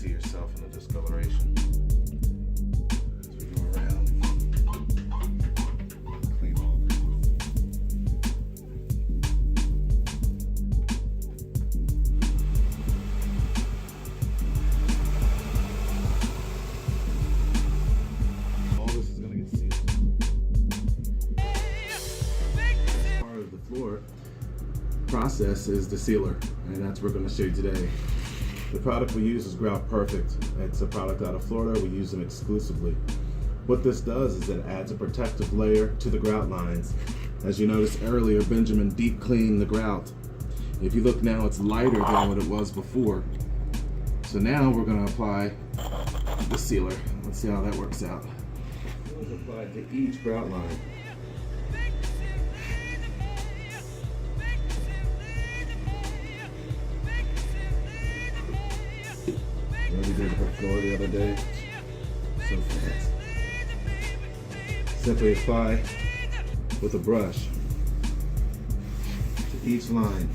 see yourself in the discoloration. As we go around, clean all this. All this is going to get sealed. Part of the floor process is the sealer, and that's what we're going to show you today. The product we use is Grout Perfect. It's a product out of Florida. We use them exclusively. What this does is it adds a protective layer to the grout lines. As you noticed earlier, Benjamin deep cleaned the grout. If you look now, it's lighter than what it was before. So now we're going to apply the sealer. Let's see how that works out. It's applied to each grout line. What we did for floor the other day, so fast. Simply apply with a brush to each line.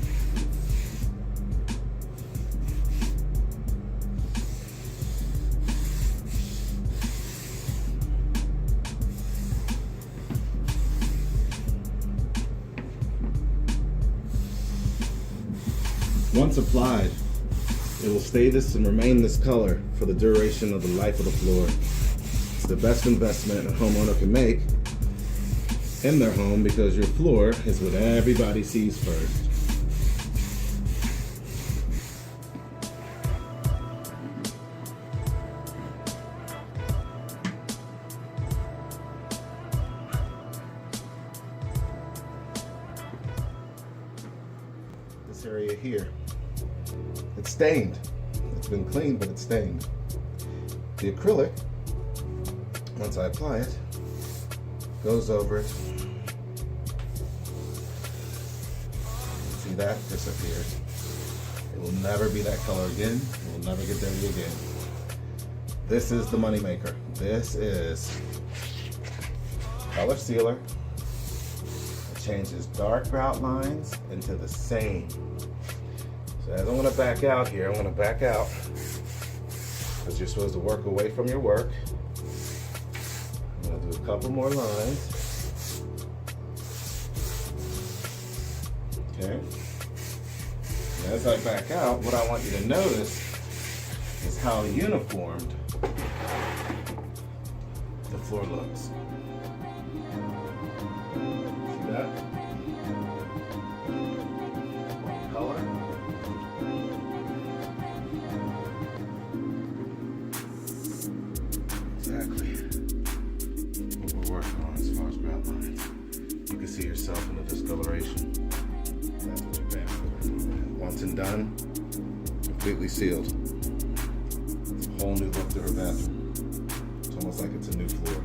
Once applied, it will stay this and remain this color for the duration of the life of the floor. It's the best investment a homeowner can make in their home because your floor is what everybody sees first. This area here, it's stained. It's been cleaned, but it's stained. The acrylic, once I apply it, goes over it. See that? Disappears. It will never be that color again. It will never get dirty again. This is the money maker. This is color sealer. It changes dark grout lines into the same. So as I'm going to back out here, I'm going to back out because you're supposed to work away from your work. I'm going to do a couple more lines. Okay. And as I back out, what I want you to notice is how uniformed the floor looks. See that? One color. Exactly what we're working on as far as grout lines. You can see yourself in the discoloration. That's what you're paying for. Once and done, completely sealed. It's a whole new look to her bathroom. It's almost like it's a new floor.